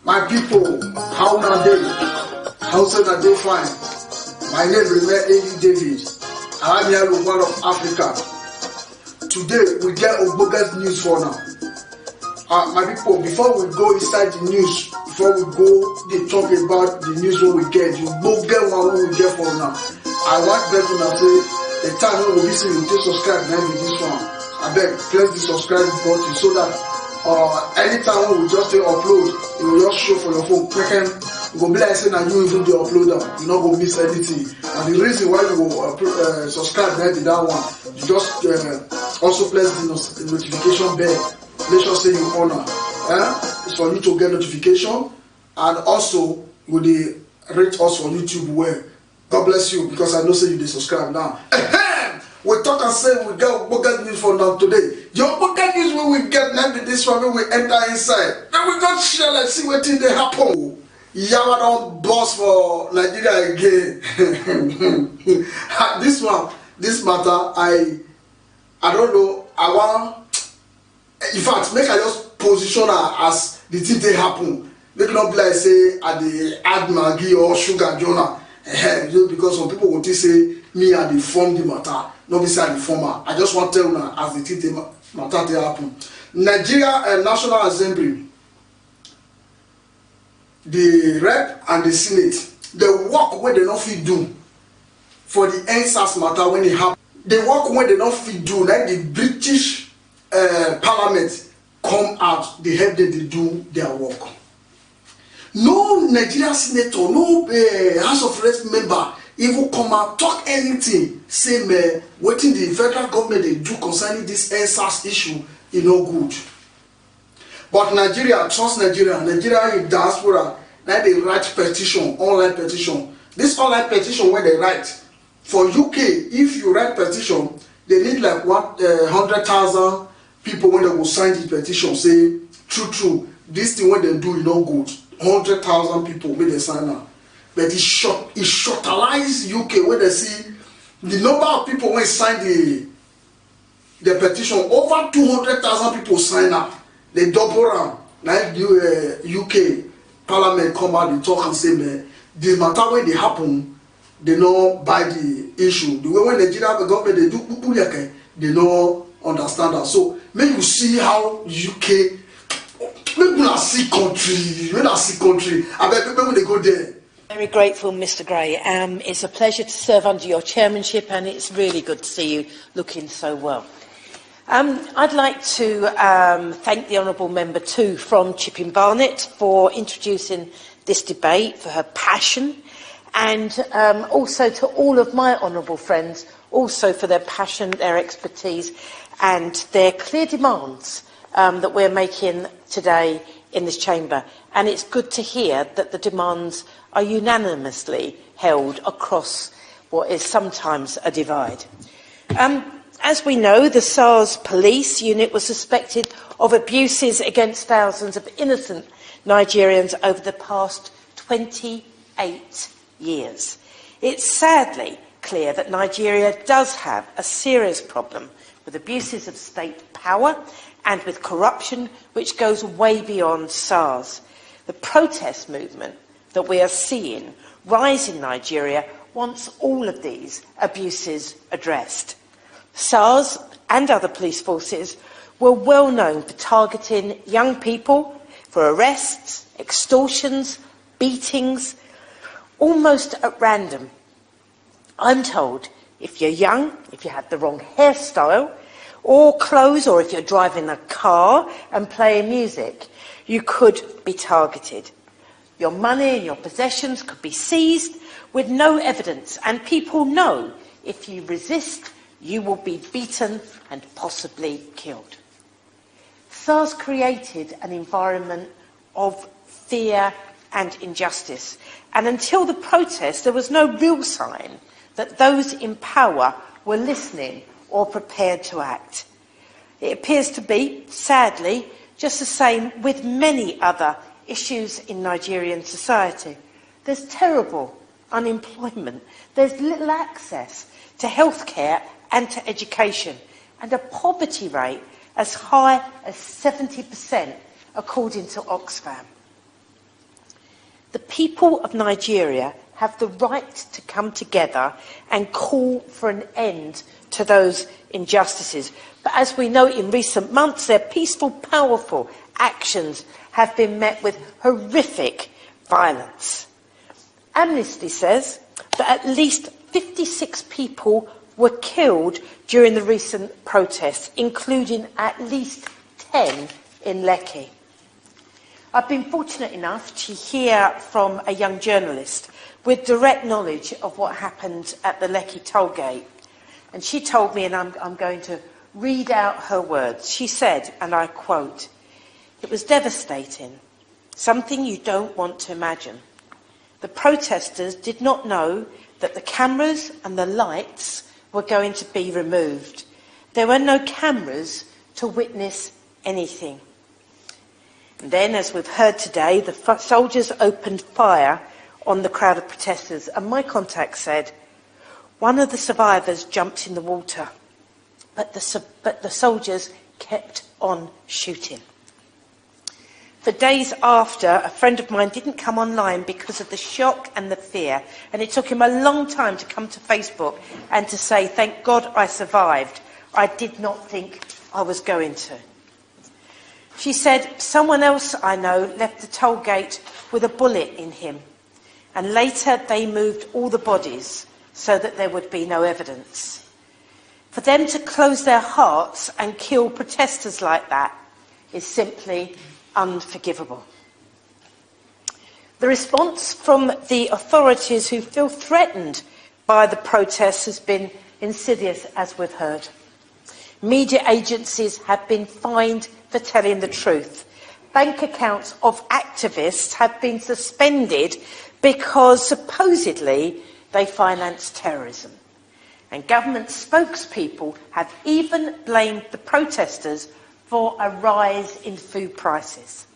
My people, how na dey? How's na dey fine? My name remain Eli David. I am here with one of Africa. Today we get Ogboge's news for now. My people, before we go inside the news, before we go dey talk about the news wey we get, you go get one wey we get for now. I want them to say the time wey we visit you take subscribe na be this one. Abeg press the subscribe button so that anytime when we just say upload, it will just show for your phone quick. You go be like say na you even dey upload am, you no go miss anything. And the reason why you go subscribe na be that one. You just also press the notification bell. Make sure say you honor. It's for you to get notification, and also you dey rate us on YouTube well. God bless you, because I know say you dey subscribe now. We talk and say we get Ogboge news for now today. The Ogboge news wey we get now be this one wey we enter inside. Then we go share like see wetin dey happen. Yawa don burst for Nigeria again. This matter, I don't know. I want. In fact, make I just position her as the thing dey happen. Make it not be like say I dey add Maggi or sugar Jonah. Because some people will say me I dey form the matter. No be say I dey form her. I just want to tell you as the thing matter dey happen. Nigeria National Assembly, the Rep and the Senate, the work where they not fit do for the Endsars matter when it happen. The work where they not fit do, like the British Parliament come out, they help them to do their work. No Nigerian senator, no House of Reps member even come out talk anything. Say me, wetin the federal government they do concerning this Endsars issue, e no good. But Nigeria, trust Nigeria in diaspora, now they write petition, online petition. This online petition where they write for UK, if you write petition, they need like 100,000 people when they will sign the petition. Say true, this thing when they do is not good. 100,000 people when they sign up, but it shortalize UK when they see the number of people when sign the petition. Over 200,000 people sign up. They double around. Like UK Parliament come out and talk and say, man, the matter when they happen, they know by the issue. The way when Nigeria government they do, they know understand that. So make you see how UK. When I see country, I bet when they go there. Very grateful, Mr. Gray. It's a pleasure to serve under your chairmanship, and it's really good to see you looking so well. I'd like to thank the Honourable Member too from Chipping Barnet for introducing this debate, for her passion, and also to all of my honourable friends, also for their passion, their expertise, and their clear demands that we're making today in this chamber. And it's good to hear that the demands are unanimously held across what is sometimes a divide. As we know, the SARS police unit was suspected of abuses against thousands of innocent Nigerians over the past 28 years. It's sadly clear that Nigeria does have a serious problem with abuses of state power and with corruption which goes way beyond SARS. The protest movement that we are seeing rise in Nigeria wants all of these abuses addressed. SARS and other police forces were well known for targeting young people for arrests, extortions, beatings, almost at random. I'm told if you're young, if you have the wrong hairstyle or clothes, or if you're driving a car and playing music, you could be targeted. Your money and your possessions could be seized with no evidence, and people know if you resist, you will be beaten and possibly killed. SARS created an environment of fear and injustice, and until the protest, there was no real sign that those in power were listening or prepared to act. It appears to be, sadly, just the same with many other issues in Nigerian society. There's terrible unemployment, there's little access to healthcare and to education, and a poverty rate as high as 70%, according to Oxfam. The people of Nigeria have the right to come together and call for an end to those injustices. But as we know, in recent months, their peaceful, powerful actions have been met with horrific violence. Amnesty says that at least 56 people were killed during the recent protests, including at least 10 in Lekki. I've been fortunate enough to hear from a young journalist with direct knowledge of what happened at the Lekki toll gate. And she told me, and I'm going to read out her words. She said, and I quote, "It was devastating, something you don't want to imagine. The protesters did not know that the cameras and the lights were going to be removed. There were no cameras to witness anything." And then, as we've heard today, the soldiers opened fire on the crowd of protesters, and my contact said one of the survivors jumped in the water, but the soldiers kept on shooting. For days after, a friend of mine didn't come online because of the shock and the fear, and it took him a long time to come to Facebook and to say, "Thank God I survived. I did not think I was going to." She said, "Someone else I know left the toll gate with a bullet in him, and later they moved all the bodies so that there would be no evidence." For them to close their hearts and kill protesters like that is simply unforgivable. The response from the authorities who feel threatened by the protests has been insidious, as we've heard. Media agencies have been fined for telling the truth. Bank accounts of activists have been suspended because supposedly they finance terrorism. And government spokespeople have even blamed the protesters for a rise in food prices.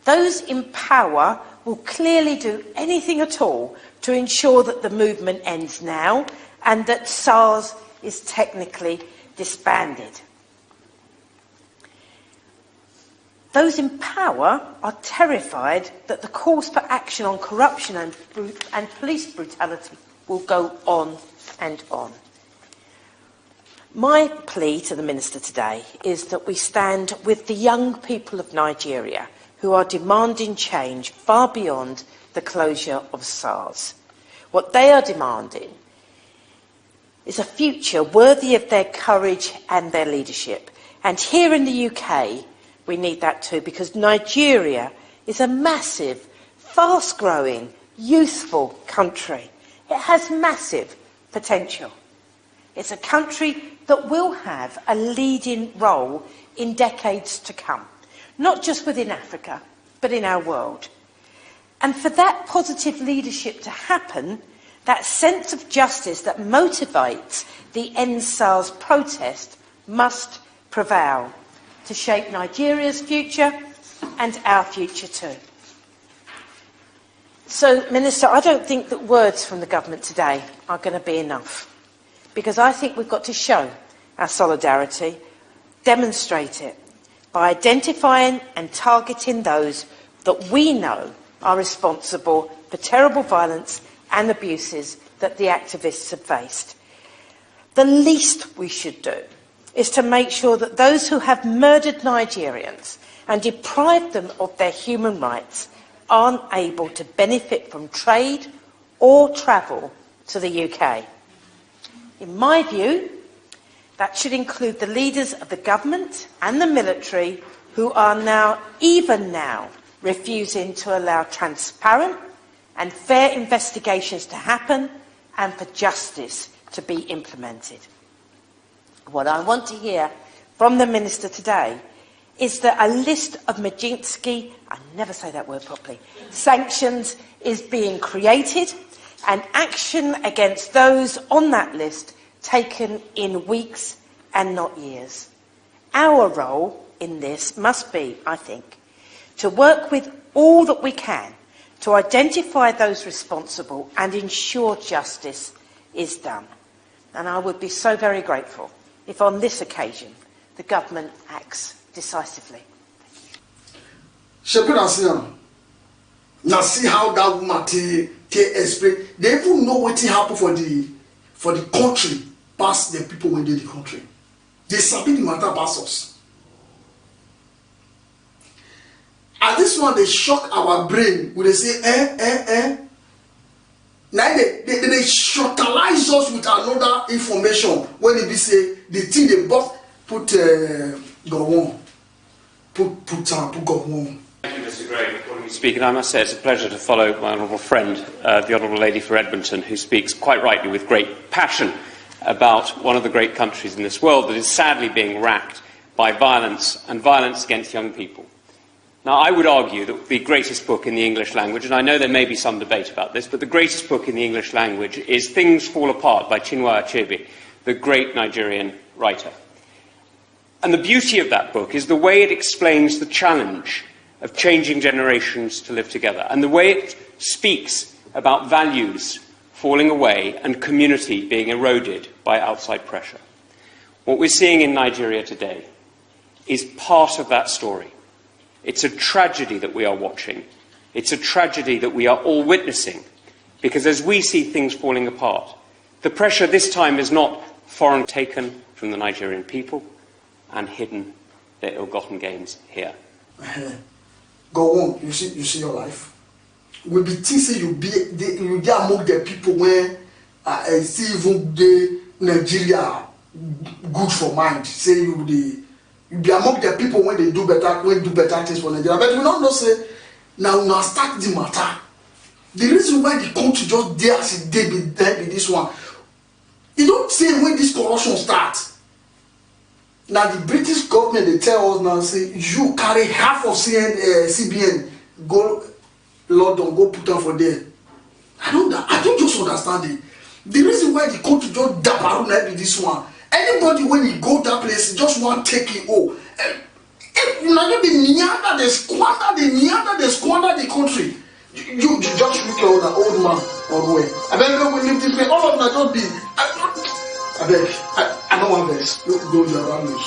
Those in power will clearly do anything at all to ensure that the movement ends now and that SARS is technically disbanded. Those in power are terrified that the calls for action on corruption and police brutality will go on and on. My plea to the Minister today is that we stand with the young people of Nigeria who are demanding change far beyond the closure of SARS. What they are demanding is a future worthy of their courage and their leadership. And here in the UK, we need that too, because Nigeria is a massive, fast-growing, youthful country. It has massive potential. It's a country that will have a leading role in decades to come, not just within Africa, but in our world. And for that positive leadership to happen, that sense of justice that motivates the Endsars protest must prevail to shape Nigeria's future and our future too. So, Minister, I don't think that words from the government today are going to be enough, because I think we've got to show our solidarity, demonstrate it, by identifying and targeting those that we know are responsible for terrible violence and abuses that the activists have faced. The least we should do is to make sure that those who have murdered Nigerians and deprived them of their human rights aren't able to benefit from trade or travel to the UK. In my view, that should include the leaders of the government and the military who are now refusing to allow transparent and fair investigations to happen and for justice to be implemented. What I want to hear from the Minister today is that a list of Magnitsky, I never say that word properly, sanctions is being created and action against those on that list taken in weeks and not years. Our role in this must be, I think, to work with all that we can to identify those responsible and ensure justice is done. And I would be so very grateful if on this occasion the government acts decisively. Shepherd Asian, Now see how that woman take explain. They even know what happened for the country past the people when they the country. They sabi the matter pass us. And this one they shock our brain when they say Now they shortalize us with another information when they be say the thing they both put Gowon. Put Gowon. Thank you, Mr. Gray, for calling me to speak. And I must say it's a pleasure to follow my honourable friend, the Honourable Lady for Edmonton, who speaks quite rightly with great passion about one of the great countries in this world that is sadly being racked by violence and violence against young people. Now, I would argue that the greatest book in the English language, and I know there may be some debate about this, but the greatest book in the English language is Things Fall Apart by Chinua Achebe, the great Nigerian writer. And the beauty of that book is the way it explains the challenge of changing generations to live together, and the way it speaks about values falling away and community being eroded by outside pressure. What we're seeing in Nigeria today is part of that story. It's a tragedy that we are watching. It's a tragedy that we are all witnessing, because as we see things falling apart, the pressure this time is not foreign, taken from the Nigerian people and hidden their ill-gotten gains here. Go on, you see your life. We be thinking you be among the people where see even the Nigeria good for mind. Say you be among the people when they do better things for Nigeria. But we don't know say now start the matter. The reason why the country just there as it did be this one. You don't say when this corruption starts. Now the British government they tell us now say you carry half of CBN go London go put them for there. I don't just understand it. The reason why the country just dabaru na be this one. Anybody when you go that place just want take it all. You know they squander the country. You just look at the old man or way. I beg we leave this place. All of them don't be. I don't want this. Go to your language.